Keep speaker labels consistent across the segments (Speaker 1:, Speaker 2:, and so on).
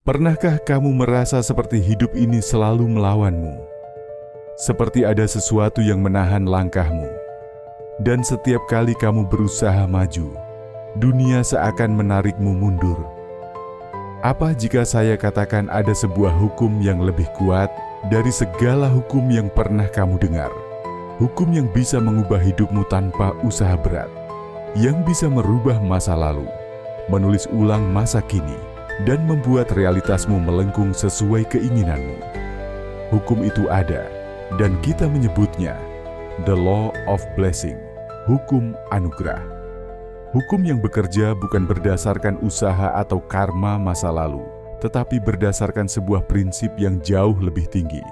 Speaker 1: Pernahkah kamu merasa seperti hidup ini selalu melawanmu? Seperti ada sesuatu yang menahan langkahmu. Dan setiap kali kamu berusaha maju, dunia seakan menarikmu mundur. Apa jika saya katakan ada sebuah hukum yang lebih kuat dari segala hukum yang pernah kamu dengar? Hukum yang bisa mengubah hidupmu tanpa usaha berat, yang bisa merubah masa lalu, menulis ulang masa kini, dan membuat realitasmu melengkung sesuai keinginanmu. Hukum itu ada, dan kita menyebutnya The Law of Blessing, hukum anugerah. Hukum yang bekerja bukan berdasarkan usaha atau karma masa lalu, tetapi berdasarkan sebuah prinsip yang jauh lebih tinggi.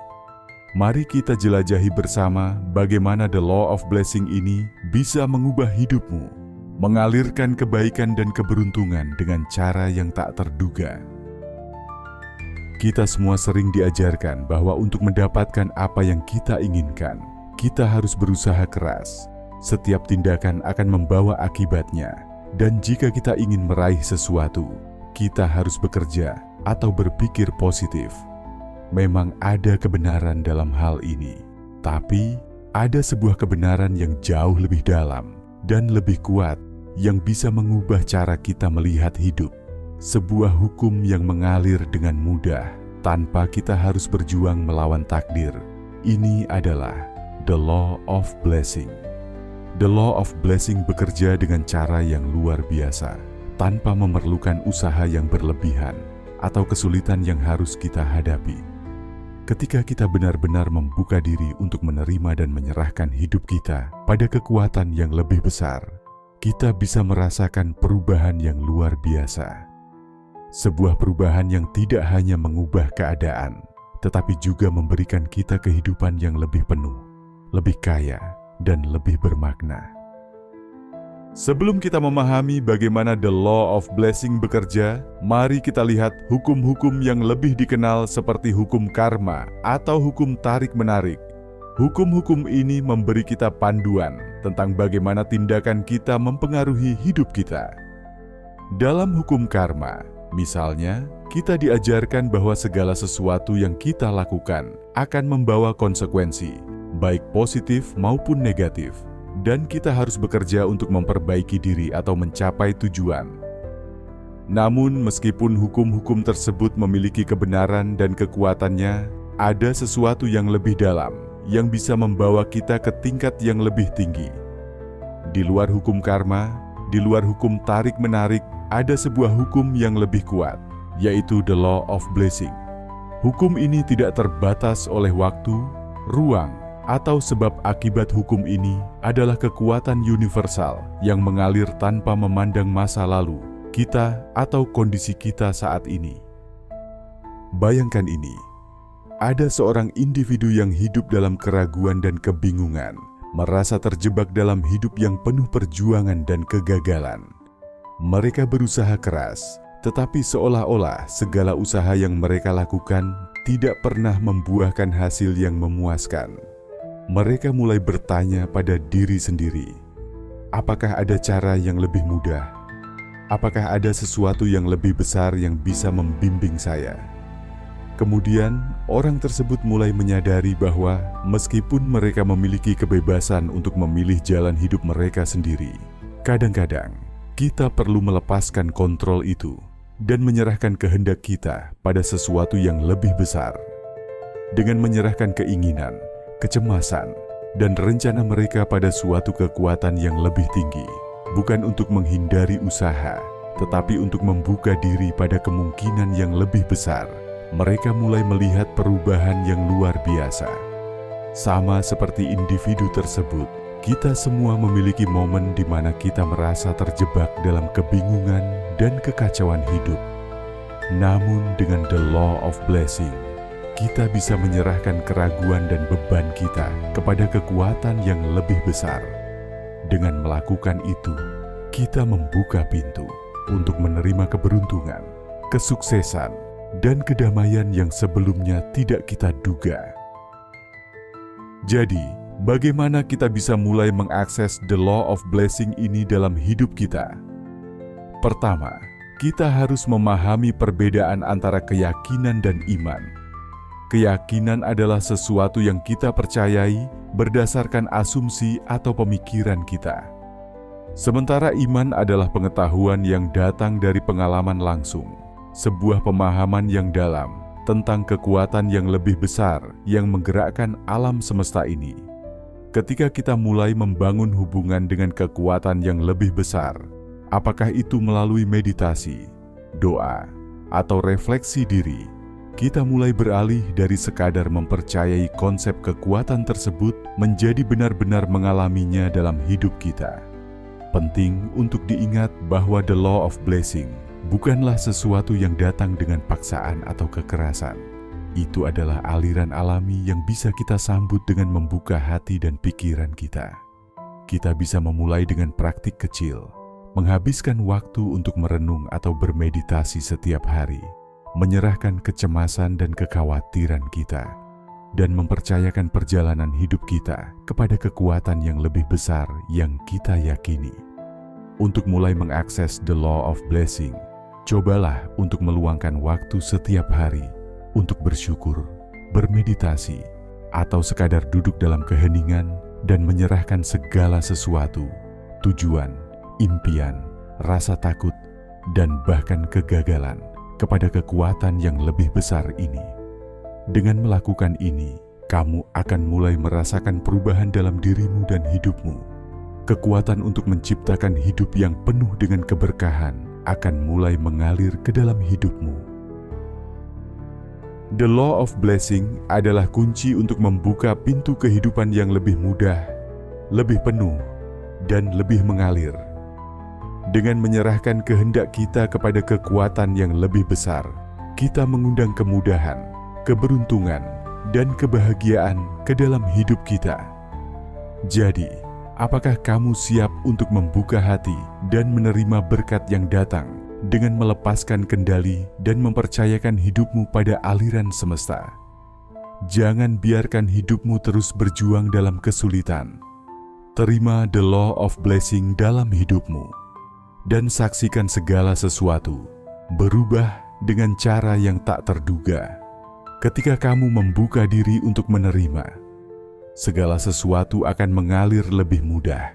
Speaker 1: Mari kita jelajahi bersama bagaimana The Law of Blessing ini bisa mengubah hidupmu, mengalirkan kebaikan dan keberuntungan dengan cara yang tak terduga. Kita semua sering diajarkan bahwa untuk mendapatkan apa yang kita inginkan, kita harus berusaha keras. Setiap tindakan akan membawa akibatnya, dan jika kita ingin meraih sesuatu, kita harus bekerja atau berpikir positif. Memang ada kebenaran dalam hal ini, tapi ada sebuah kebenaran yang jauh lebih dalam dan lebih kuat yang bisa mengubah cara kita melihat hidup. Sebuah hukum yang mengalir dengan mudah tanpa kita harus berjuang melawan takdir. Ini adalah The Law of Blessing. The Law of Blessing bekerja dengan cara yang luar biasa, tanpa memerlukan usaha yang berlebihan atau kesulitan yang harus kita hadapi. Ketika kita benar-benar membuka diri untuk menerima dan menyerahkan hidup kita pada kekuatan yang lebih besar, kita bisa merasakan perubahan yang luar biasa. Sebuah perubahan yang tidak hanya mengubah keadaan, tetapi juga memberikan kita kehidupan yang lebih penuh, lebih kaya, dan lebih bermakna. Sebelum kita memahami bagaimana The Law of Blessing bekerja, mari kita lihat hukum-hukum yang lebih dikenal seperti hukum karma atau hukum tarik-menarik. Hukum-hukum ini memberi kita panduan tentang bagaimana tindakan kita mempengaruhi hidup kita. Dalam hukum karma, misalnya, kita diajarkan bahwa segala sesuatu yang kita lakukan akan membawa konsekuensi, baik positif maupun negatif. Dan kita harus bekerja untuk memperbaiki diri atau mencapai tujuan. Namun, meskipun hukum-hukum tersebut memiliki kebenaran dan kekuatannya, ada sesuatu yang lebih dalam yang bisa membawa kita ke tingkat yang lebih tinggi. Di luar hukum karma, di luar hukum tarik-menarik, ada sebuah hukum yang lebih kuat, yaitu The Law of Blessing. Hukum ini tidak terbatas oleh waktu, ruang, atau sebab akibat. Hukum ini adalah kekuatan universal yang mengalir tanpa memandang masa lalu, kita, atau kondisi kita saat ini. Bayangkan ini, ada seorang individu yang hidup dalam keraguan dan kebingungan, merasa terjebak dalam hidup yang penuh perjuangan dan kegagalan. Mereka berusaha keras, tetapi seolah-olah segala usaha yang mereka lakukan tidak pernah membuahkan hasil yang memuaskan. Mereka mulai bertanya pada diri sendiri, apakah ada cara yang lebih mudah? Apakah ada sesuatu yang lebih besar yang bisa membimbing saya? Kemudian, orang tersebut mulai menyadari bahwa meskipun mereka memiliki kebebasan untuk memilih jalan hidup mereka sendiri, kadang-kadang kita perlu melepaskan kontrol itu dan menyerahkan kehendak kita pada sesuatu yang lebih besar. Dengan menyerahkan keinginan, kecemasan, dan rencana mereka pada suatu kekuatan yang lebih tinggi, bukan untuk menghindari usaha, tetapi untuk membuka diri pada kemungkinan yang lebih besar. Mereka mulai melihat perubahan yang luar biasa. Sama seperti individu tersebut, kita semua memiliki momen di mana kita merasa terjebak dalam kebingungan dan kekacauan hidup. Namun dengan The Law of Blessing, kita bisa menyerahkan keraguan dan beban kita kepada kekuatan yang lebih besar. Dengan melakukan itu, kita membuka pintu untuk menerima keberuntungan, kesuksesan, dan kedamaian yang sebelumnya tidak kita duga. Jadi, bagaimana kita bisa mulai mengakses The Law of Blessing ini dalam hidup kita? Pertama, kita harus memahami perbedaan antara keyakinan dan iman. Keyakinan adalah sesuatu yang kita percayai berdasarkan asumsi atau pemikiran kita. Sementara iman adalah pengetahuan yang datang dari pengalaman langsung, sebuah pemahaman yang dalam tentang kekuatan yang lebih besar yang menggerakkan alam semesta ini. Ketika kita mulai membangun hubungan dengan kekuatan yang lebih besar, apakah itu melalui meditasi, doa, atau refleksi diri, kita mulai beralih dari sekadar mempercayai konsep kekuatan tersebut menjadi benar-benar mengalaminya dalam hidup kita. Penting untuk diingat bahwa the law of blessing bukanlah sesuatu yang datang dengan paksaan atau kekerasan. Itu adalah aliran alami yang bisa kita sambut dengan membuka hati dan pikiran kita. Kita bisa memulai dengan praktik kecil, menghabiskan waktu untuk merenung atau bermeditasi setiap hari, menyerahkan kecemasan dan kekhawatiran kita, dan mempercayakan perjalanan hidup kita kepada kekuatan yang lebih besar yang kita yakini. Untuk mulai mengakses the law of blessing, cobalah untuk meluangkan waktu setiap hari untuk bersyukur, bermeditasi, atau sekadar duduk dalam keheningan dan menyerahkan segala sesuatu, tujuan, impian, rasa takut, dan bahkan kegagalan kepada kekuatan yang lebih besar ini. Dengan melakukan ini, kamu akan mulai merasakan perubahan dalam dirimu dan hidupmu. Kekuatan untuk menciptakan hidup yang penuh dengan keberkahan akan mulai mengalir ke dalam hidupmu. The law of blessing adalah kunci untuk membuka pintu kehidupan yang lebih mudah, lebih penuh, dan lebih mengalir. Dengan menyerahkan kehendak kita kepada kekuatan yang lebih besar, kita mengundang kemudahan, keberuntungan, dan kebahagiaan ke dalam hidup kita. Jadi, apakah kamu siap untuk membuka hati dan menerima berkat yang datang dengan melepaskan kendali dan mempercayakan hidupmu pada aliran semesta? Jangan biarkan hidupmu terus berjuang dalam kesulitan. Terima the law of blessing dalam hidupmu dan saksikan segala sesuatu berubah dengan cara yang tak terduga. Ketika kamu membuka diri untuk menerima, segala sesuatu akan mengalir lebih mudah.